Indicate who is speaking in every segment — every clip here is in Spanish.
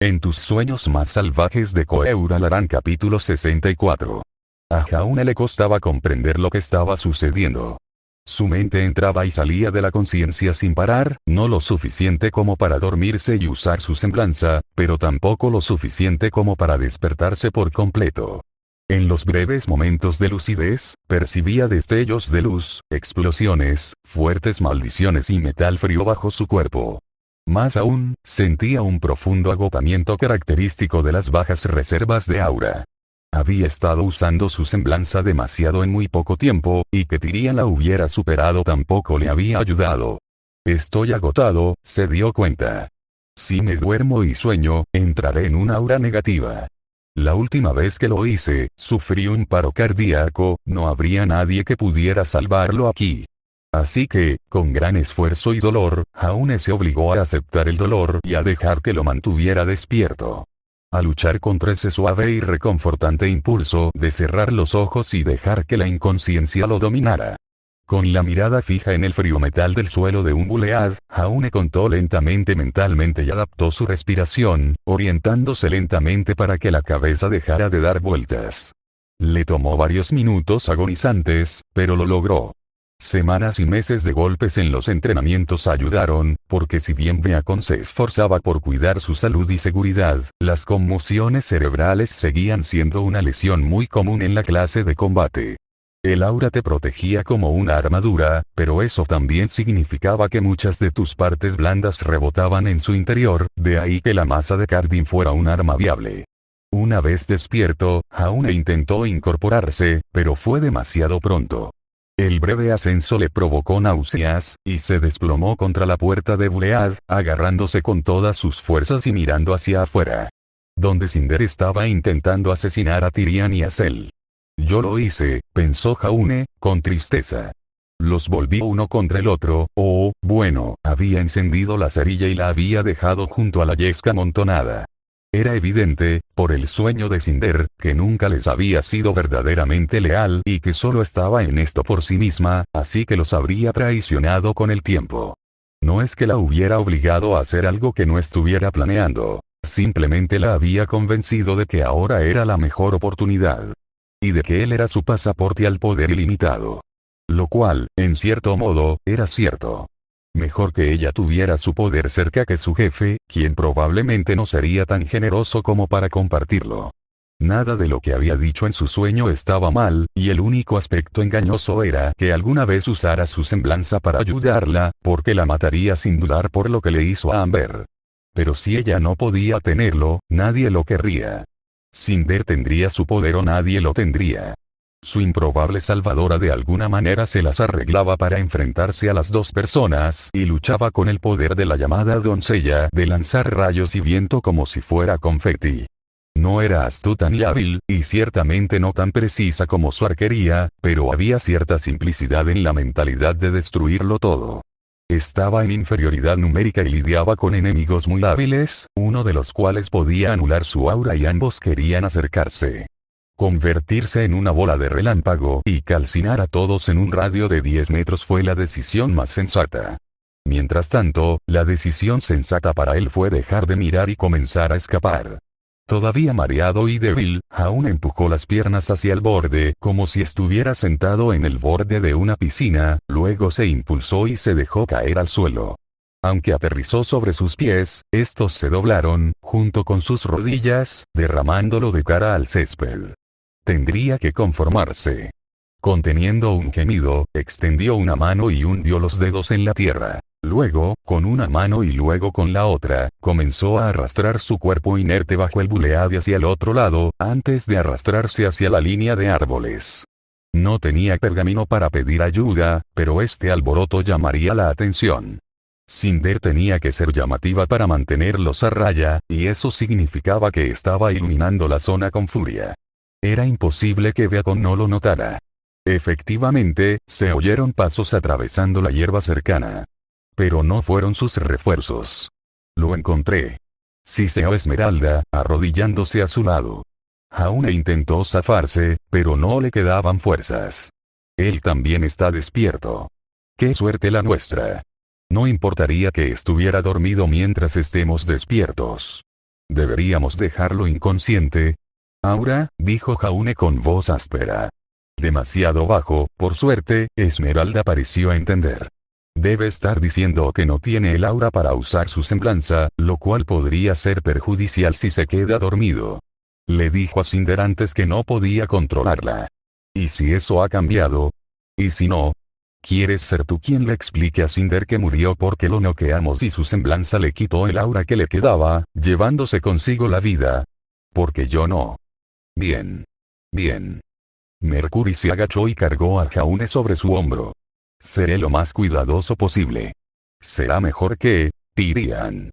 Speaker 1: En tus sueños más salvajes de Koeuralarán capítulo 64. A Jaune le costaba comprender lo que estaba sucediendo. Su mente entraba y salía de la conciencia sin parar, no lo suficiente como para dormirse y usar su semblanza, pero tampoco lo suficiente como para despertarse por completo. En los breves momentos de lucidez, percibía destellos de luz, explosiones, fuertes maldiciones y metal frío bajo su cuerpo. Más aún, sentía un profundo agotamiento característico de las bajas reservas de aura. Había estado usando su semblanza demasiado en muy poco tiempo, y que Tyrian la hubiera superado tampoco le había ayudado. Estoy agotado, se dio cuenta. Si me duermo y sueño, entraré en una aura negativa. La última vez que lo hice, sufrí un paro cardíaco, no habría nadie que pudiera salvarlo aquí. Así que, con gran esfuerzo y dolor, Jaune se obligó a aceptar el dolor y a dejar que lo mantuviera despierto. A luchar contra ese suave y reconfortante impulso de cerrar los ojos y dejar que la inconsciencia lo dominara. Con la mirada fija en el frío metal del suelo de un bulead, Jaune contó lentamente mentalmente y adaptó su respiración, orientándose lentamente para que la cabeza dejara de dar vueltas. Le tomó varios minutos agonizantes, pero lo logró. Semanas y meses de golpes en los entrenamientos ayudaron, porque si bien Beacon se esforzaba por cuidar su salud y seguridad, las conmociones cerebrales seguían siendo una lesión muy común en la clase de combate. El aura te protegía como una armadura, pero eso también significaba que muchas de tus partes blandas rebotaban en su interior, de ahí que la masa de Cardin fuera un arma viable. Una vez despierto, Jaune intentó incorporarse, pero fue demasiado pronto. El breve ascenso le provocó náuseas, y se desplomó contra la puerta de Bulead, agarrándose con todas sus fuerzas y mirando hacia afuera. Donde Cinder estaba intentando asesinar a Tyrian y a Cel. Yo lo hice, pensó Jaune, con tristeza. Los volví uno contra el otro, bueno, había encendido la cerilla y la había dejado junto a la yesca amontonada. Era evidente, por el sueño de Cinder, que nunca les había sido verdaderamente leal y que solo estaba en esto por sí misma, así que los habría traicionado con el tiempo. No es que la hubiera obligado a hacer algo que no estuviera planeando, simplemente la había convencido de que ahora era la mejor oportunidad. Y de que él era su pasaporte al poder ilimitado. Lo cual, en cierto modo, era cierto. Mejor que ella tuviera su poder cerca que su jefe, quien probablemente no sería tan generoso como para compartirlo. Nada de lo que había dicho en su sueño estaba mal, y el único aspecto engañoso era que alguna vez usara su semblanza para ayudarla, porque la mataría sin dudar por lo que le hizo a Amber. Pero si ella no podía tenerlo, nadie lo querría. Cinder tendría su poder o nadie lo tendría. Su improbable salvadora de alguna manera se las arreglaba para enfrentarse a las dos personas y luchaba con el poder de la llamada doncella de lanzar rayos y viento como si fuera confeti. No era astuta ni hábil, y ciertamente no tan precisa como su arquería, pero había cierta simplicidad en la mentalidad de destruirlo todo. Estaba en inferioridad numérica y lidiaba con enemigos muy hábiles, uno de los cuales podía anular su aura y ambos querían acercarse. Convertirse en una bola de relámpago y calcinar a todos en un radio de 10 metros fue la decisión más sensata. Mientras tanto, la decisión sensata para él fue dejar de mirar y comenzar a escapar. Todavía mareado y débil, Jaune empujó las piernas hacia el borde como si estuviera sentado en el borde de una piscina, luego se impulsó y se dejó caer al suelo. Aunque aterrizó sobre sus pies, estos se doblaron, junto con sus rodillas, derramándolo de cara al césped. Tendría que conformarse. Conteniendo un gemido, extendió una mano y hundió los dedos en la tierra. Luego, con una mano y luego con la otra, comenzó a arrastrar su cuerpo inerte bajo el bulead hacia el otro lado, antes de arrastrarse hacia la línea de árboles. No tenía pergamino para pedir ayuda, pero este alboroto llamaría la atención. Cinder tenía que ser llamativa para mantenerlos a raya, y eso significaba que estaba iluminando la zona con furia. Era imposible que Beacon no lo notara. Efectivamente, se oyeron pasos atravesando la hierba cercana. Pero no fueron sus refuerzos. Lo encontré. Siseó Esmeralda, arrodillándose a su lado. Jaune intentó zafarse, pero no le quedaban fuerzas. Él también está despierto. ¡Qué suerte la nuestra! No importaría que estuviera dormido mientras estemos despiertos. Deberíamos dejarlo inconsciente. Aura, dijo Jaune con voz áspera. Demasiado bajo, por suerte, Esmeralda pareció entender. Debe estar diciendo que no tiene el aura para usar su semblanza, lo cual podría ser perjudicial si se queda dormido. Le dijo a Cinder antes que no podía controlarla. ¿Y si eso ha cambiado? ¿Y si no? ¿Quieres ser tú quien le explique a Cinder que murió porque lo noqueamos y su semblanza le quitó el aura que le quedaba, llevándose consigo la vida? Porque yo no. Bien. Bien. Mercury se agachó y cargó a Jaune sobre su hombro. Seré lo más cuidadoso posible. Será mejor que Tyrian.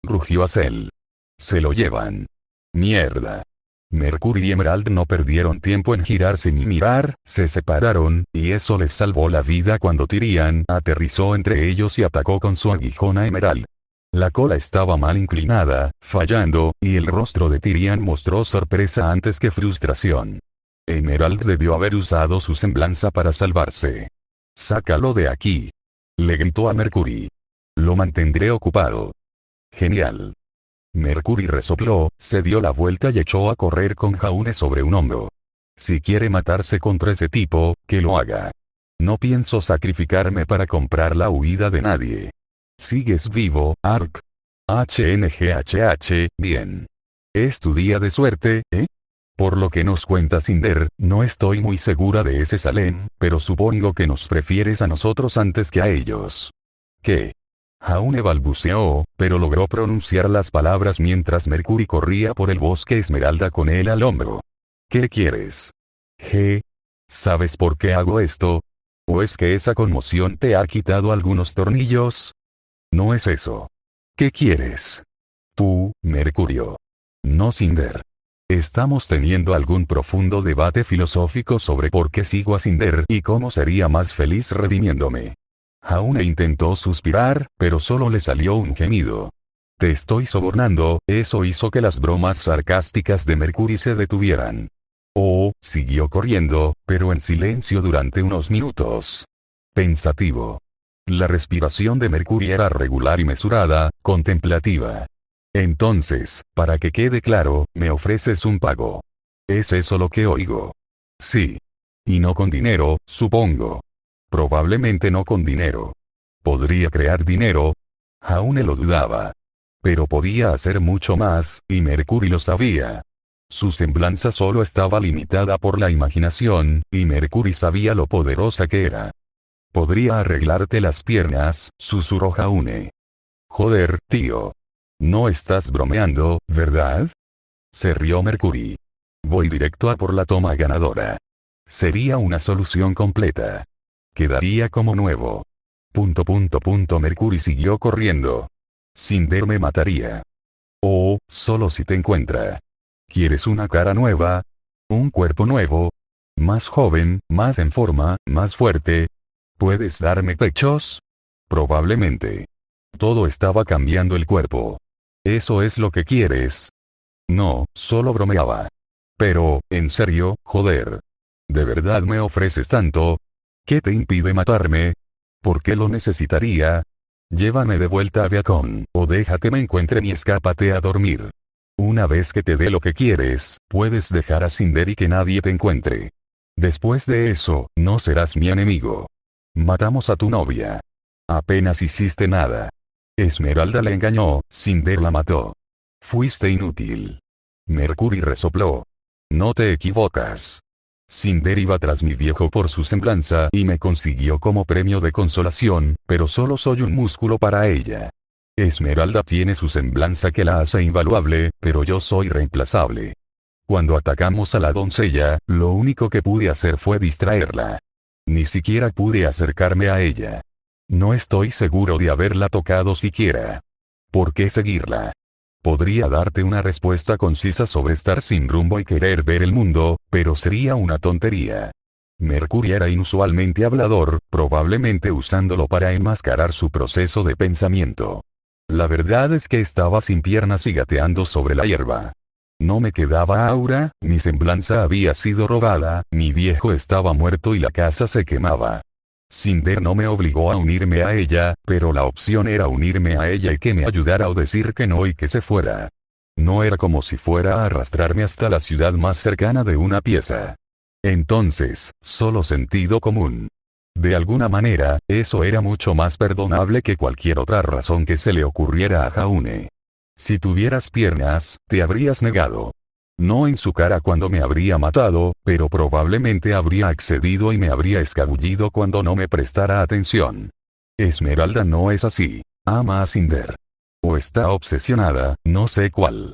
Speaker 1: Rugió Azel. Se lo llevan. Mierda. Mercury y Emerald no perdieron tiempo en girarse ni mirar, se separaron, y eso les salvó la vida cuando Tyrian aterrizó entre ellos y atacó con su aguijón a Emerald. La cola estaba mal inclinada, fallando, y el rostro de Tyrian mostró sorpresa antes que frustración. Emerald debió haber usado su semblanza para salvarse. «Sácalo de aquí», le gritó a Mercury. «Lo mantendré ocupado». «Genial». Mercury resopló, se dio la vuelta y echó a correr con Jaune sobre un hombro. Si quiere matarse contra ese tipo, que lo haga. No pienso sacrificarme para comprar la huida de nadie. ¿Sigues vivo, Ark? HNGHH, bien. Es tu día de suerte, ¿eh? Por lo que nos cuenta Cinder, no estoy muy segura de ese Salem, pero supongo que nos prefieres a nosotros antes que a ellos. ¿Qué? Jaune balbuceó, pero logró pronunciar las palabras mientras Mercury corría por el bosque Esmeralda con él al hombro. ¿Qué quieres? ¿Sabes por qué hago esto? ¿O es que esa conmoción te ha quitado algunos tornillos? No es eso. ¿Qué quieres? Tú, Mercurio. No, Cinder. Estamos teniendo algún profundo debate filosófico sobre por qué sigo a Cinder y cómo sería más feliz redimiéndome. Jaune intentó suspirar, pero solo le salió un gemido. Te estoy sobornando, eso hizo que las bromas sarcásticas de Mercury se detuvieran. Siguió corriendo, pero en silencio durante unos minutos. Pensativo. La respiración de Mercury era regular y mesurada, contemplativa. Entonces, para que quede claro, me ofreces un pago. ¿Es eso lo que oigo? Sí. Y no con dinero, supongo. Probablemente no con dinero. ¿Podría crear dinero? Jaune lo dudaba. Pero podía hacer mucho más, y Mercury lo sabía. Su semblanza solo estaba limitada por la imaginación, y Mercury sabía lo poderosa que era. Podría arreglarte las piernas, susurró Jaune. Joder, tío. No estás bromeando, ¿verdad? Se rió Mercury. Voy directo a por la toma ganadora. Sería una solución completa. Quedaría como nuevo. Mercury siguió corriendo. Cinder me mataría. Solo si te encuentra. ¿Quieres una cara nueva? ¿Un cuerpo nuevo? ¿Más joven, más en forma, más fuerte? ¿Puedes darme pechos? Probablemente. Todo estaba cambiando el cuerpo. ¿Eso es lo que quieres? No, solo bromeaba. Pero, en serio, joder. ¿De verdad me ofreces tanto? ¿Qué te impide matarme? ¿Por qué lo necesitaría? Llévame de vuelta a Beacon, o deja que me encuentren y escápate a dormir. Una vez que te dé lo que quieres, puedes dejar a Cinder y que nadie te encuentre. Después de eso, no serás mi enemigo. Matamos a tu novia. Apenas hiciste nada. Esmeralda le engañó, Cinder la mató. Fuiste inútil. Mercury resopló. No te equivocas. Cinder iba tras mi viejo por su semblanza y me consiguió como premio de consolación, pero solo soy un músculo para ella. Esmeralda tiene su semblanza que la hace invaluable, pero yo soy reemplazable. Cuando atacamos a la doncella, lo único que pude hacer fue distraerla. Ni siquiera pude acercarme a ella. No estoy seguro de haberla tocado siquiera. ¿Por qué seguirla? Podría darte una respuesta concisa sobre estar sin rumbo y querer ver el mundo, pero sería una tontería. Mercury era inusualmente hablador, probablemente usándolo para enmascarar su proceso de pensamiento. La verdad es que estaba sin piernas y gateando sobre la hierba. No me quedaba aura, mi semblanza había sido robada, mi viejo estaba muerto y la casa se quemaba. Cinder no me obligó a unirme a ella, pero la opción era unirme a ella y que me ayudara o decir que no y que se fuera. No era como si fuera a arrastrarme hasta la ciudad más cercana de una pieza. Entonces, solo sentido común. De alguna manera, eso era mucho más perdonable que cualquier otra razón que se le ocurriera a Jaune. Si tuvieras piernas, te habrías negado. No en su cara cuando me habría matado, pero probablemente habría accedido y me habría escabullido cuando no me prestara atención. Esmeralda no es así. Ama a Cinder. O está obsesionada, no sé cuál.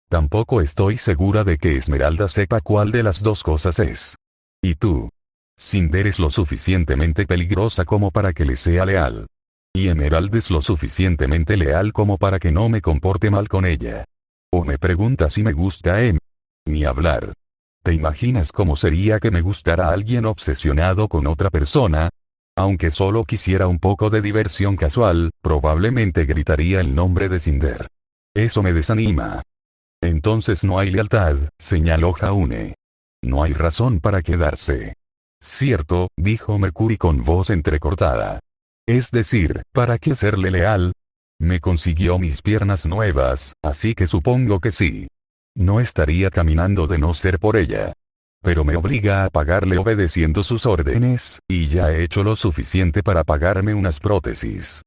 Speaker 1: Tampoco estoy segura de que Esmeralda sepa cuál de las dos cosas es. ¿Y tú? Cinder es lo suficientemente peligrosa como para que le sea leal. Y Emerald es lo suficientemente leal como para que no me comporte mal con ella. O me pregunta si me gusta Ni hablar. ¿Te imaginas cómo sería que me gustara alguien obsesionado con otra persona? Aunque solo quisiera un poco de diversión casual, probablemente gritaría el nombre de Cinder. Eso me desanima. Entonces no hay lealtad, señaló Jaune. No hay razón para quedarse. Cierto, dijo Mercury con voz entrecortada. Es decir, ¿para qué serle leal? Me consiguió mis piernas nuevas, así que supongo que sí. No estaría caminando de no ser por ella. Pero me obliga a pagarle obedeciendo sus órdenes, y ya he hecho lo suficiente para pagarme unas prótesis.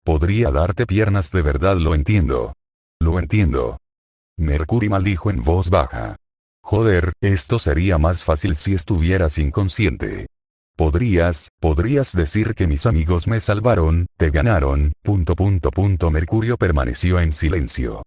Speaker 1: Podría darte piernas de verdad, lo entiendo. Lo entiendo. Mercury maldijo en voz baja. Joder, esto sería más fácil si estuvieras inconsciente. Podrías decir que mis amigos me salvaron, te ganaron, ... Mercurio permaneció en silencio.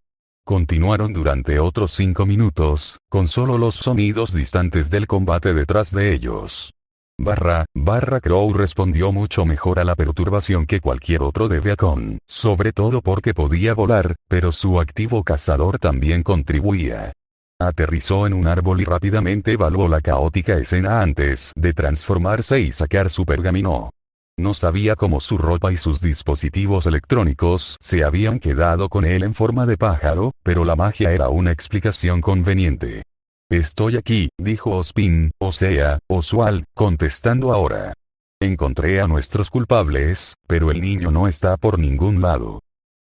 Speaker 1: Continuaron durante otros 5 minutos, con solo los sonidos distantes del combate detrás de ellos. Crow respondió mucho mejor a la perturbación que cualquier otro de Beacon, sobre todo porque podía volar, pero su activo cazador también contribuía. Aterrizó en un árbol y rápidamente evaluó la caótica escena antes de transformarse y sacar su pergamino. No sabía cómo su ropa y sus dispositivos electrónicos se habían quedado con él en forma de pájaro, pero la magia era una explicación conveniente. Estoy aquí, dijo Ozpin, Oswald, contestando ahora. Encontré a nuestros culpables, pero el niño no está por ningún lado.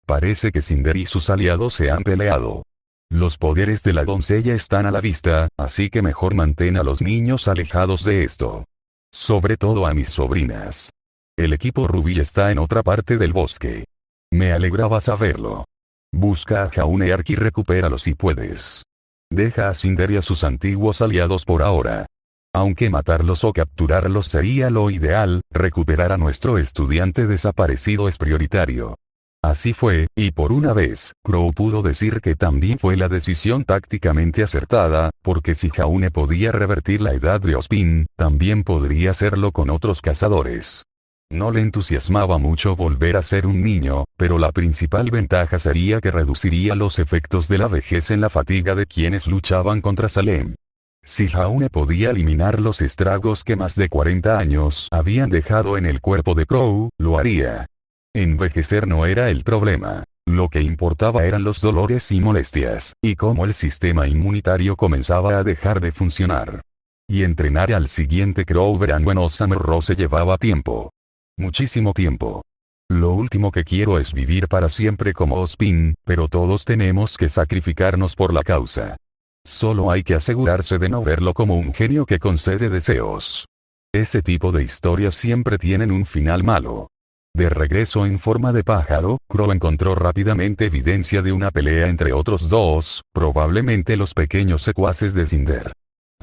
Speaker 1: Parece que Cinder y sus aliados se han peleado. Los poderes de la doncella están a la vista, así que mejor mantén a los niños alejados de esto. Sobre todo a mis sobrinas. El equipo Ruby está en otra parte del bosque. Me alegraba saberlo. Busca a Jaune Ark y recupéralo si puedes. Deja a Cinder y a sus antiguos aliados por ahora. Aunque matarlos o capturarlos sería lo ideal, recuperar a nuestro estudiante desaparecido es prioritario. Así fue, y por una vez, Crow pudo decir que también fue la decisión tácticamente acertada, porque si Jaune podía revertir la edad de Ozpin, también podría hacerlo con otros cazadores. No le entusiasmaba mucho volver a ser un niño, pero la principal ventaja sería que reduciría los efectos de la vejez en la fatiga de quienes luchaban contra Salem. Si Jaune podía eliminar los estragos que más de 40 años habían dejado en el cuerpo de Crow, lo haría. Envejecer no era el problema. Lo que importaba eran los dolores y molestias, y cómo el sistema inmunitario comenzaba a dejar de funcionar. Y entrenar al siguiente Crow verano en Ossamer Rose llevaba tiempo. Muchísimo tiempo. Lo último que quiero es vivir para siempre como Ozpin, pero todos tenemos que sacrificarnos por la causa. Solo hay que asegurarse de no verlo como un genio que concede deseos. Ese tipo de historias siempre tienen un final malo. De regreso en forma de pájaro, Crow encontró rápidamente evidencia de una pelea entre otros dos, probablemente los pequeños secuaces de Cinder.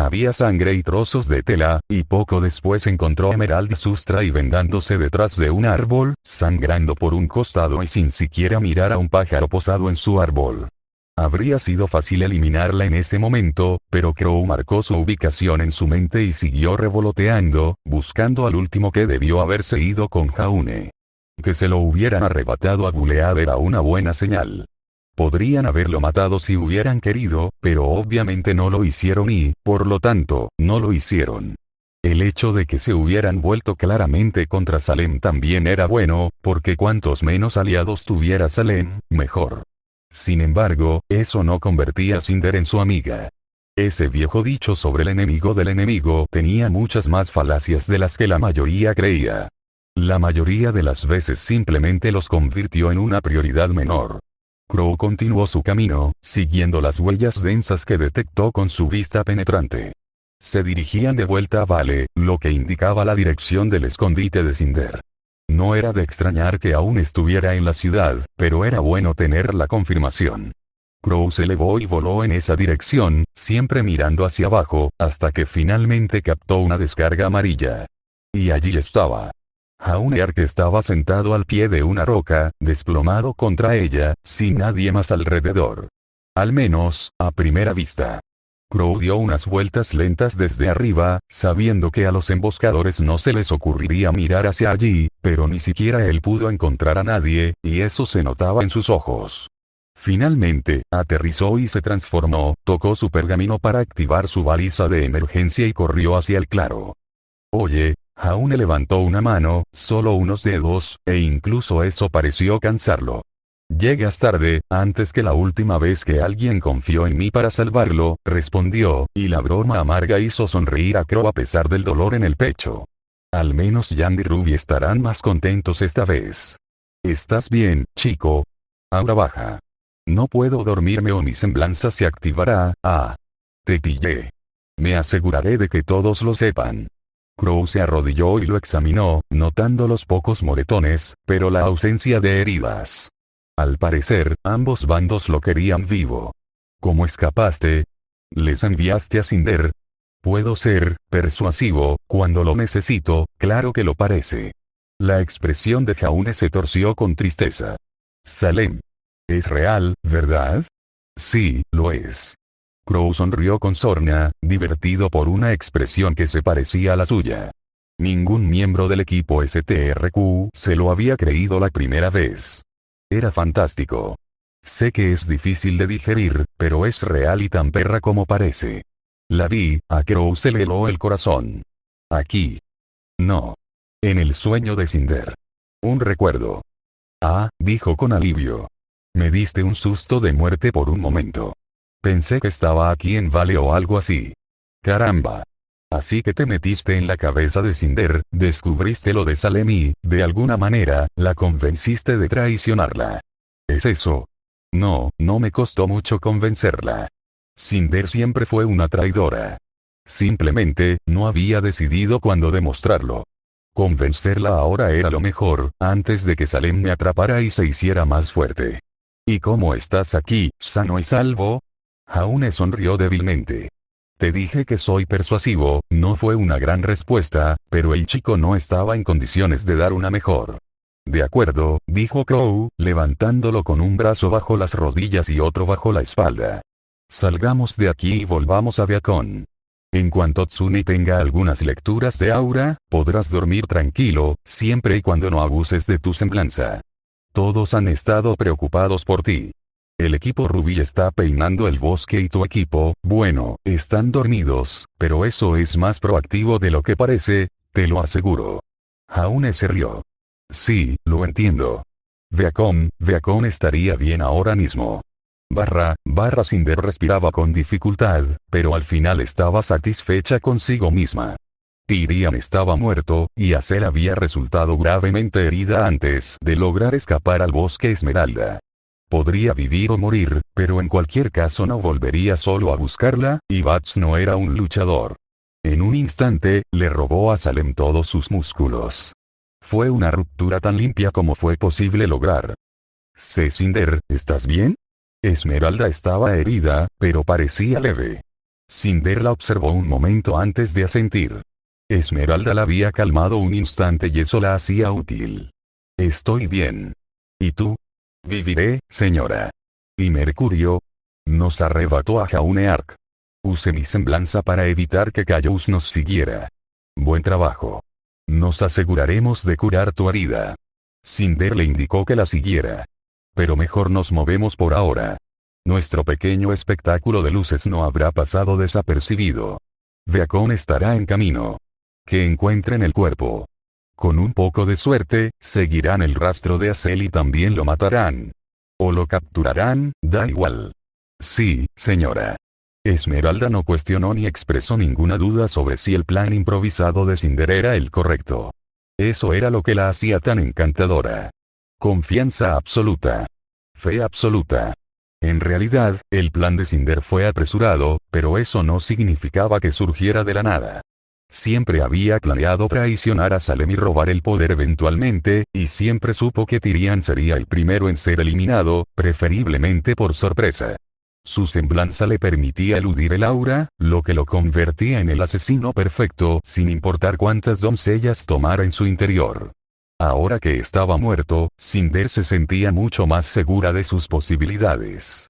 Speaker 1: Había sangre y trozos de tela, y poco después encontró a Emerald Sustra y vendándose detrás de un árbol, sangrando por un costado y sin siquiera mirar a un pájaro posado en su árbol. Habría sido fácil eliminarla en ese momento, pero Crow marcó su ubicación en su mente y siguió revoloteando, buscando al último que debió haberse ido con Jaune. Que se lo hubieran arrebatado a Bulead era una buena señal. Podrían haberlo matado si hubieran querido, pero obviamente no lo hicieron y, por lo tanto, no lo hicieron. El hecho de que se hubieran vuelto claramente contra Salem también era bueno, porque cuantos menos aliados tuviera Salem, mejor. Sin embargo, eso no convertía a Cinder en su amiga. Ese viejo dicho sobre el enemigo del enemigo tenía muchas más falacias de las que la mayoría creía. La mayoría de las veces simplemente los convirtió en una prioridad menor. Crow continuó su camino, siguiendo las huellas densas que detectó con su vista penetrante. Se dirigían de vuelta a Vale, lo que indicaba la dirección del escondite de Cinder. No era de extrañar que aún estuviera en la ciudad, pero era bueno tener la confirmación. Crow se elevó y voló en esa dirección, siempre mirando hacia abajo, hasta que finalmente captó una descarga amarilla. Y allí estaba. Jauneark estaba sentado al pie de una roca, desplomado contra ella, sin nadie más alrededor. Al menos, a primera vista. Crow dio unas vueltas lentas desde arriba, sabiendo que a los emboscadores no se les ocurriría mirar hacia allí, pero ni siquiera él pudo encontrar a nadie, y eso se notaba en sus ojos. Finalmente, aterrizó y se transformó, tocó su pergamino para activar su baliza de emergencia y corrió hacia el claro. Oye, Jaune levantó una mano, solo unos dedos, e incluso eso pareció cansarlo. Llegas tarde, antes que la última vez que alguien confió en mí para salvarlo, respondió, y la broma amarga hizo sonreír a Crow a pesar del dolor en el pecho. Al menos Yandy y Ruby estarán más contentos esta vez. ¿Estás bien, chico? Aura baja. No puedo dormirme o mi semblanza se activará. Ah. Te pillé. Me aseguraré de que todos lo sepan. Crow se arrodilló y lo examinó, notando los pocos moretones, pero la ausencia de heridas. Al parecer, ambos bandos lo querían vivo. ¿Cómo escapaste? ¿Les enviaste a Cinder? Puedo ser persuasivo, cuando lo necesito, claro que lo parece. La expresión de Jaune se torció con tristeza. Salem. ¿Es real, verdad? Sí, lo es. Crow sonrió con sorna, divertido por una expresión que se parecía a la suya. Ningún miembro del equipo STRQ se lo había creído la primera vez. Era fantástico. Sé que es difícil de digerir, pero es real y tan perra como parece. La vi, a Crow se le heló el corazón. Aquí. No. En el sueño de Cinder. Un recuerdo. Ah, dijo con alivio. Me diste un susto de muerte por un momento. Pensé que estaba aquí en Vale o algo así. Caramba. Así que te metiste en la cabeza de Cinder, descubriste lo de Salem y, de alguna manera, la convenciste de traicionarla. ¿Es eso? No, no me costó mucho convencerla. Cinder siempre fue una traidora. Simplemente, no había decidido cuándo demostrarlo. Convencerla ahora era lo mejor, antes de que Salem me atrapara y se hiciera más fuerte. ¿Y cómo estás aquí, sano y salvo? Jaune sonrió débilmente. Te dije que soy persuasivo, no fue una gran respuesta, pero el chico no estaba en condiciones de dar una mejor. De acuerdo, dijo Crow, levantándolo con un brazo bajo las rodillas y otro bajo la espalda. Salgamos de aquí y volvamos a Beacon. En cuanto Tsuni tenga algunas lecturas de aura, podrás dormir tranquilo, siempre y cuando no abuses de tu semblanza. Todos han estado preocupados por ti. El equipo Ruby está peinando el bosque y tu equipo, bueno, están dormidos, pero eso es más proactivo de lo que parece, te lo aseguro. Jaune se rió. Sí, lo entiendo. Beacon estaría bien ahora mismo. Cinder respiraba con dificultad, pero al final estaba satisfecha consigo misma. Tyrian estaba muerto, y Azel había resultado gravemente herida antes de lograr escapar al bosque Esmeralda. Podría vivir o morir, pero en cualquier caso no volvería solo a buscarla, y Bats no era un luchador. En un instante, le robó a Salem todos sus músculos. Fue una ruptura tan limpia como fue posible lograr. Cinder, ¿estás bien? Esmeralda estaba herida, pero parecía leve. Cinder la observó un momento antes de asentir. Esmeralda la había calmado un instante y eso la hacía útil. Estoy bien. ¿Y tú? Viviré, señora. ¿Y Mercurio? Nos arrebató a Jauneark. Use mi semblanza para evitar que Caius nos siguiera. Buen trabajo. Nos aseguraremos de curar tu herida. Cinder le indicó que la siguiera. Pero mejor nos movemos por ahora. Nuestro pequeño espectáculo de luces no habrá pasado desapercibido. Beacon estará en camino. Que encuentren el cuerpo. Con un poco de suerte, seguirán el rastro de Azel y también lo matarán. O lo capturarán, da igual. Sí, señora. Esmeralda no cuestionó ni expresó ninguna duda sobre si el plan improvisado de Cinder era el correcto. Eso era lo que la hacía tan encantadora. Confianza absoluta. Fe absoluta. En realidad, el plan de Cinder fue apresurado, pero eso no significaba que surgiera de la nada. Siempre había planeado traicionar a Salem y robar el poder eventualmente, y siempre supo que Tyrion sería el primero en ser eliminado, preferiblemente por sorpresa. Su semblanza le permitía eludir el aura, lo que lo convertía en el asesino perfecto sin importar cuántas doncellas tomara en su interior. Ahora que estaba muerto, Cinder se sentía mucho más segura de sus posibilidades.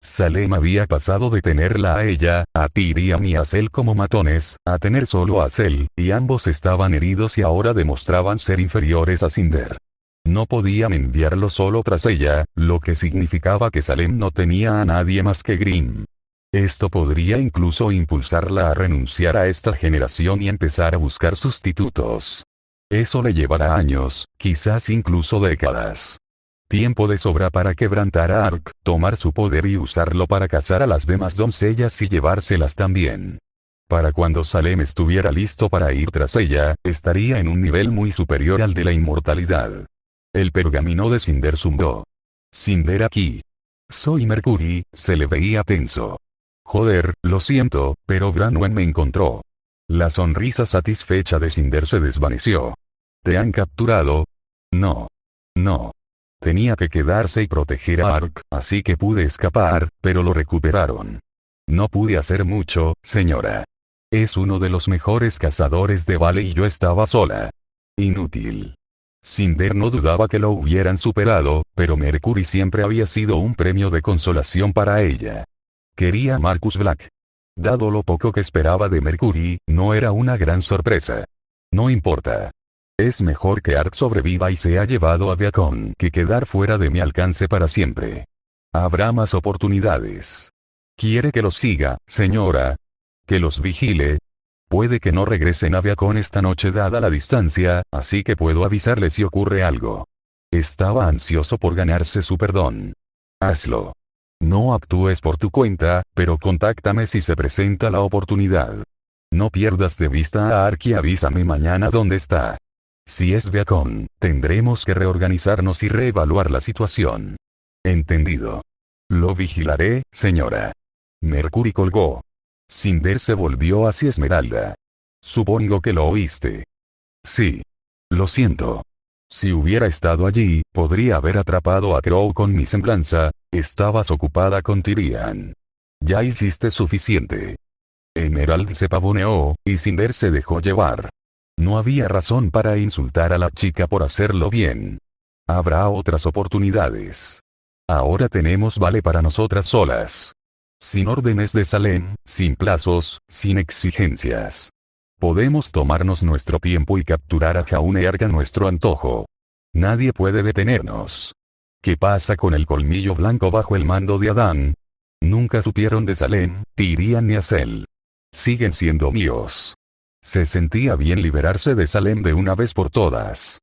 Speaker 1: Salem había pasado de tenerla a ella, a Tyrion y a Cel como matones, a tener solo a Cel, y ambos estaban heridos y ahora demostraban ser inferiores a Cinder. No podían enviarlo solo tras ella, lo que significaba que Salem no tenía a nadie más que Grimm. Esto podría incluso impulsarla a renunciar a esta generación y empezar a buscar sustitutos. Eso le llevará años, quizás incluso décadas. Tiempo de sobra para quebrantar a Ark, tomar su poder y usarlo para cazar a las demás doncellas y llevárselas también. Para cuando Salem estuviera listo para ir tras ella, estaría en un nivel muy superior al de la inmortalidad. El pergamino de Cinder zumbó. Cinder aquí. Soy Mercury, se le veía tenso. Joder, lo siento, pero Branwen me encontró. La sonrisa satisfecha de Cinder se desvaneció. ¿Te han capturado? No. No. Tenía que quedarse y proteger a Ark, así que pude escapar, pero lo recuperaron. No pude hacer mucho, señora. Es uno de los mejores cazadores de Vale y yo estaba sola. Inútil. Cinder no dudaba que lo hubieran superado, pero Mercury siempre había sido un premio de consolación para ella. Quería a Marcus Black. Dado lo poco que esperaba de Mercury, no era una gran sorpresa. No importa. Es mejor que Ark sobreviva y sea llevado a Beacon que quedar fuera de mi alcance para siempre. Habrá más oportunidades. ¿Quiere que los siga, señora? ¿Que los vigile? Puede que no regresen a Beacon esta noche dada la distancia, así que puedo avisarle si ocurre algo. Estaba ansioso por ganarse su perdón. Hazlo. No actúes por tu cuenta, pero contáctame si se presenta la oportunidad. No pierdas de vista a Ark y avísame mañana dónde está. Si es Beacon, tendremos que reorganizarnos y reevaluar la situación. Entendido. Lo vigilaré, señora. Mercury colgó. Cinder se volvió hacia Esmeralda. Supongo que lo oíste. Sí. Lo siento. Si hubiera estado allí, podría haber atrapado a Crow con mi semblanza. Estabas ocupada con Tyrion. Ya hiciste suficiente. Emerald se pavoneó, y Cinder se dejó llevar. No había razón para insultar a la chica por hacerlo bien. Habrá otras oportunidades. Ahora tenemos Vale para nosotras solas. Sin órdenes de Salem, sin plazos, sin exigencias. Podemos tomarnos nuestro tiempo y capturar a Jaune y Ark a nuestro antojo. Nadie puede detenernos. ¿Qué pasa con el colmillo blanco bajo el mando de Adán? Nunca supieron de Salem, Tyrion ni Cel. Siguen siendo míos. Se sentía bien liberarse de Salem de una vez por todas.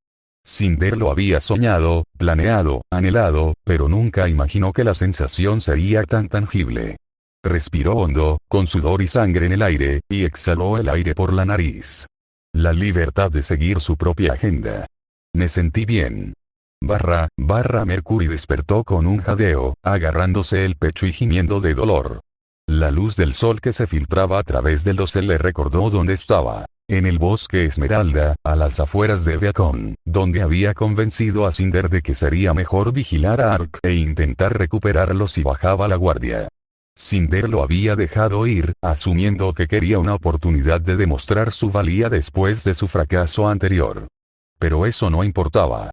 Speaker 1: Cinder lo había soñado, planeado, anhelado, pero nunca imaginó que la sensación sería tan tangible. Respiró hondo, con sudor y sangre en el aire, y exhaló el aire por la nariz. La libertad de seguir su propia agenda. Me sentí bien. Mercury despertó con un jadeo, agarrándose el pecho y gimiendo de dolor. La luz del sol que se filtraba a través del dosel le recordó dónde estaba. En el bosque Esmeralda, a las afueras de Beacon, donde había convencido a Cinder de que sería mejor vigilar a Ark e intentar recuperarlo si bajaba la guardia. Cinder lo había dejado ir, asumiendo que quería una oportunidad de demostrar su valía después de su fracaso anterior. Pero eso no importaba.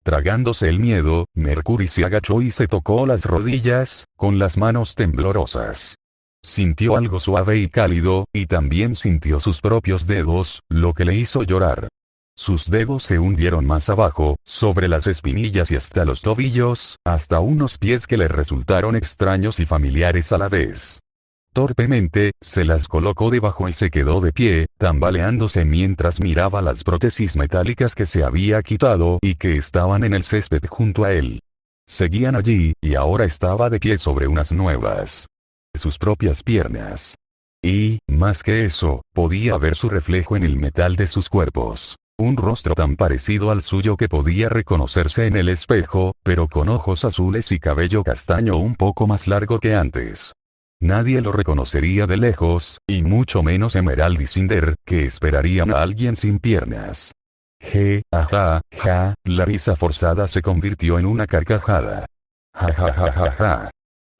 Speaker 1: Tragándose el miedo, Mercury se agachó y se tocó las rodillas, con las manos temblorosas. Sintió algo suave y cálido, y también sintió sus propios dedos, lo que le hizo llorar. Sus dedos se hundieron más abajo, sobre las espinillas y hasta los tobillos, hasta unos pies que le resultaron extraños y familiares a la vez. Torpemente, se las colocó debajo y se quedó de pie, tambaleándose mientras miraba las prótesis metálicas que se había quitado y que estaban en el césped junto a él. Seguían allí, y ahora estaba de pie sobre unas nuevas. Sus propias piernas. Y, más que eso, podía ver su reflejo en el metal de sus cuerpos. Un rostro tan parecido al suyo que podía reconocerse en el espejo, pero con ojos azules y cabello castaño un poco más largo que antes. Nadie lo reconocería de lejos, y mucho menos Emerald y Cinder, que esperarían a alguien sin piernas. Ajá, ja, la risa forzada se convirtió en una carcajada. Ja ja ja ja ja.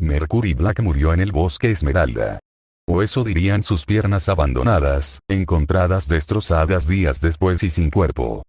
Speaker 1: Mercury Black murió en el bosque Esmeralda. O eso dirían sus piernas abandonadas, encontradas destrozadas días después y sin cuerpo.